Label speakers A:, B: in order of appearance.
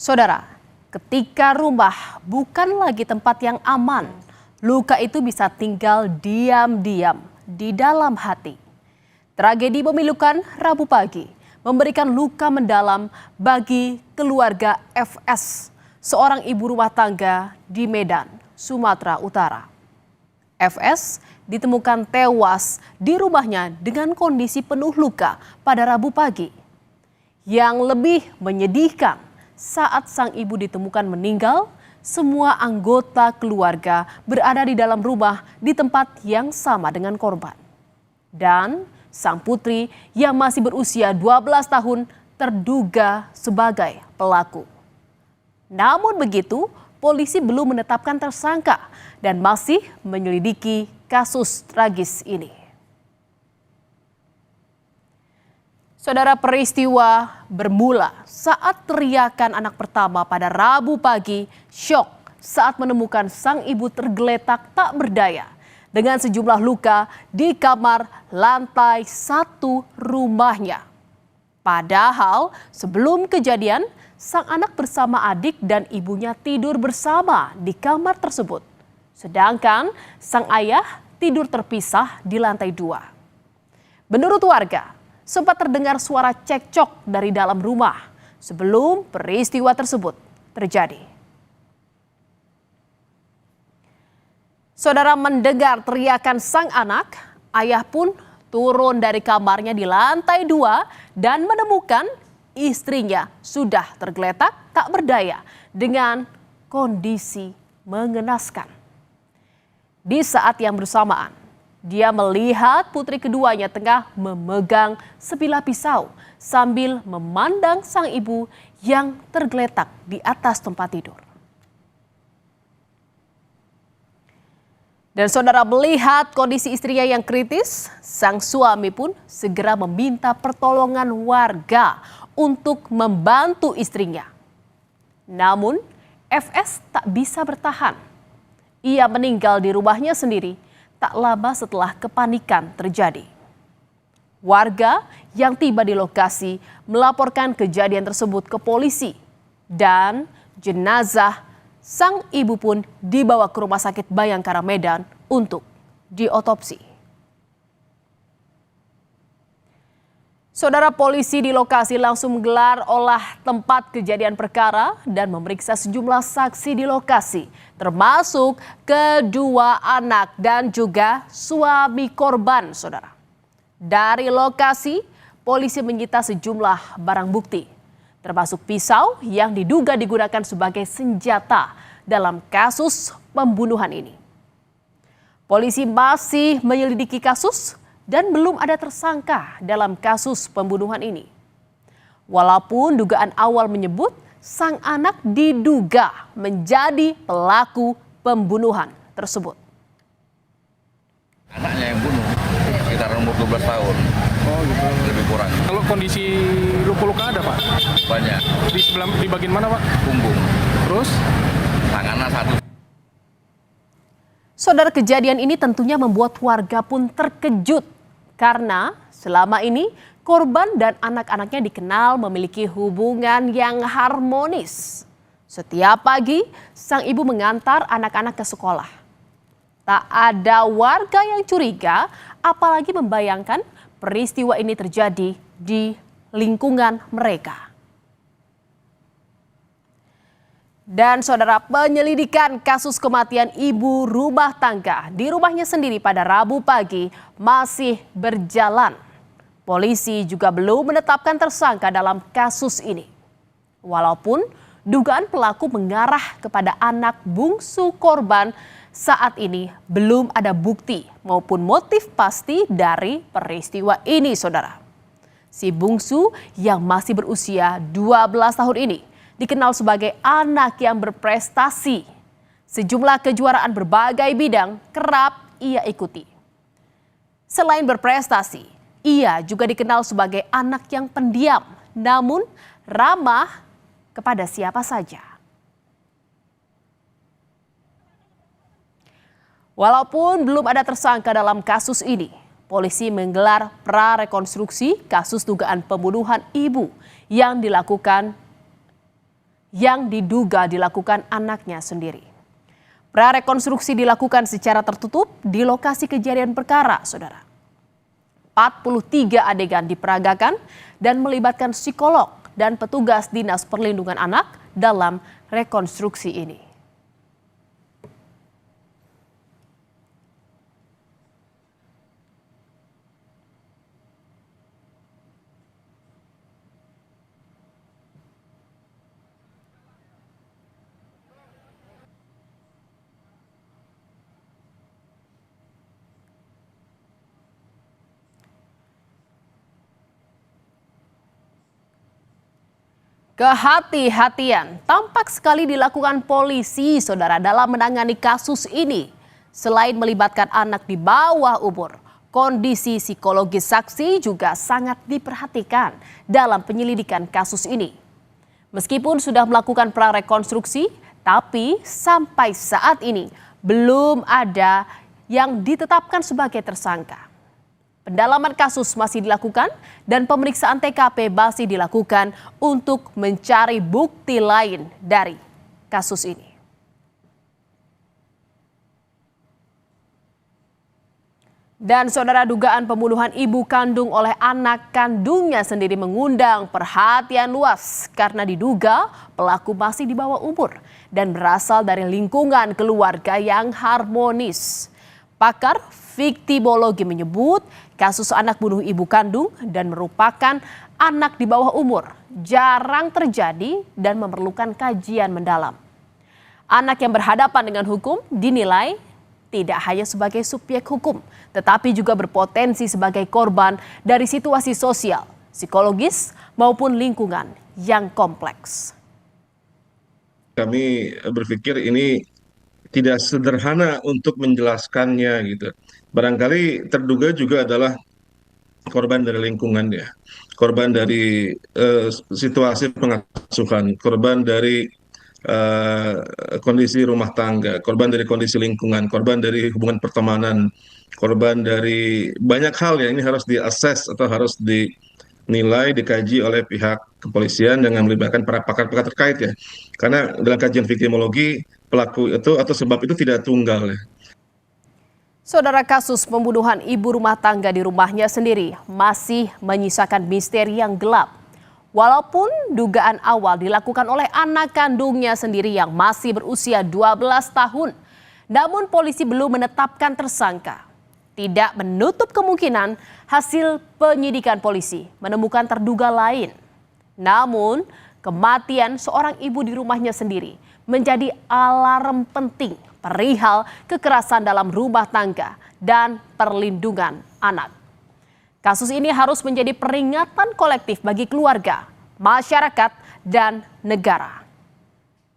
A: Saudara, ketika rumah bukan lagi tempat yang aman, luka itu bisa tinggal diam-diam di dalam hati. Tragedi memilukan Rabu pagi memberikan luka mendalam bagi keluarga FS, seorang ibu rumah tangga di Medan, Sumatera Utara. FS ditemukan tewas di rumahnya dengan kondisi penuh luka pada Rabu pagi. Yang lebih menyedihkan, saat sang ibu ditemukan meninggal, semua anggota keluarga berada di dalam rumah di tempat yang sama dengan korban. Dan sang putri yang masih berusia 12 tahun terduga sebagai pelaku. Namun begitu, polisi belum menetapkan tersangka dan masih menyelidiki kasus tragis ini. Saudara, peristiwa bermula saat teriakan anak pertama pada Rabu pagi syok saat menemukan sang ibu tergeletak tak berdaya dengan sejumlah luka di kamar lantai 1 rumahnya. Padahal sebelum kejadian, sang anak bersama adik dan ibunya tidur bersama di kamar tersebut. Sedangkan sang ayah tidur terpisah di lantai 2. Menurut warga, sempat terdengar suara cekcok dari dalam rumah sebelum peristiwa tersebut terjadi. Saudara, mendengar teriakan sang anak, ayah pun turun dari kamarnya di lantai 2 dan menemukan istrinya sudah tergeletak tak berdaya dengan kondisi mengenaskan. Di saat yang bersamaan, dia melihat putri keduanya tengah memegang sebilah pisau sambil memandang sang ibu yang tergeletak di atas tempat tidur. Dan saudara, melihat kondisi istrinya yang kritis, sang suami pun segera meminta pertolongan warga untuk membantu istrinya. Namun, FS tak bisa bertahan. Ia meninggal di rumahnya sendiri tak lama setelah kepanikan terjadi. Warga yang tiba di lokasi melaporkan kejadian tersebut ke polisi dan jenazah sang ibu pun dibawa ke Rumah Sakit Bayangkara Medan untuk diotopsi. Saudara, polisi di lokasi langsung menggelar olah tempat kejadian perkara dan memeriksa sejumlah saksi di lokasi, termasuk kedua anak dan juga suami korban, saudara. Dari lokasi, polisi menyita sejumlah barang bukti, termasuk pisau yang diduga digunakan sebagai senjata dalam kasus pembunuhan ini. Polisi masih menyelidiki kasus dan belum ada tersangka dalam kasus pembunuhan ini. Walaupun dugaan awal menyebut sang anak diduga menjadi pelaku pembunuhan tersebut.
B: Anaknya yang bunuh, sekitar umur 12 tahun.
C: Oh gitu.
B: Lebih kurang.
C: Kalau kondisi luka-luka ada, Pak?
B: Banyak.
C: Di bagian mana, Pak?
B: Punggung.
C: Terus?
B: Tangannya satu.
A: Saudara, kejadian ini tentunya membuat warga pun terkejut karena selama ini korban dan anak-anaknya dikenal memiliki hubungan yang harmonis. Setiap pagi, sang ibu mengantar anak-anak ke sekolah. Tak ada warga yang curiga, apalagi membayangkan peristiwa ini terjadi di lingkungan mereka. Dan saudara, penyelidikan kasus kematian ibu rumah tangga di rumahnya sendiri pada Rabu pagi masih berjalan. Polisi juga belum menetapkan tersangka dalam kasus ini. Walaupun dugaan pelaku mengarah kepada anak bungsu korban, saat ini belum ada bukti maupun motif pasti dari peristiwa ini, saudara. Si bungsu yang masih berusia 12 tahun ini dikenal sebagai anak yang berprestasi. Sejumlah kejuaraan berbagai bidang kerap ia ikuti. Selain berprestasi, ia juga dikenal sebagai anak yang pendiam, namun ramah kepada siapa saja. Walaupun belum ada tersangka dalam kasus ini, polisi menggelar prarekonstruksi kasus dugaan pembunuhan ibu yang yang diduga dilakukan anaknya sendiri. Prarekonstruksi dilakukan secara tertutup di lokasi kejadian perkara, saudara. 43 adegan diperagakan dan melibatkan psikolog dan petugas Dinas Perlindungan Anak dalam rekonstruksi ini. Kehati-hatian tampak sekali dilakukan polisi, saudara, dalam menangani kasus ini. Selain melibatkan anak di bawah umur, kondisi psikologis saksi juga sangat diperhatikan dalam penyelidikan kasus ini. Meskipun sudah melakukan prarekonstruksi, tapi sampai saat ini belum ada yang ditetapkan sebagai tersangka. Pendalaman kasus masih dilakukan dan pemeriksaan TKP masih dilakukan untuk mencari bukti lain dari kasus ini. Dan saudara, dugaan pembunuhan ibu kandung oleh anak kandungnya sendiri mengundang perhatian luas karena diduga pelaku masih di bawah umur dan berasal dari lingkungan keluarga yang harmonis. Pakar viktimologi menyebut kasus anak bunuh ibu kandung dan merupakan anak di bawah umur jarang terjadi dan memerlukan kajian mendalam. Anak yang berhadapan dengan hukum dinilai tidak hanya sebagai subjek hukum, tetapi juga berpotensi sebagai korban dari situasi sosial, psikologis, maupun lingkungan yang kompleks.
D: Kami berpikir ini tidak sederhana untuk menjelaskannya gitu. Barangkali terduga juga adalah korban dari lingkungan ya, korban dari situasi pengasuhan, korban dari kondisi rumah tangga, korban dari kondisi lingkungan, korban dari hubungan pertemanan, korban dari banyak hal ya. Ini harus diakses atau harus dinilai, dikaji oleh pihak kepolisian dengan melibatkan para pakar-pakar terkait ya. Karena dalam kajian viktimologi, pelaku itu atau sebab itu tidak tunggal ya.
A: Saudara, kasus pembunuhan ibu rumah tangga di rumahnya sendiri masih menyisakan misteri yang gelap. Walaupun dugaan awal dilakukan oleh anak kandungnya sendiri yang masih berusia 12 tahun, namun polisi belum menetapkan tersangka. Tidak menutup kemungkinan hasil penyidikan polisi menemukan terduga lain. Namun, kematian seorang ibu di rumahnya sendiri menjadi alarm penting perihal kekerasan dalam rumah tangga dan perlindungan anak. Kasus ini harus menjadi peringatan kolektif bagi keluarga, masyarakat, dan negara.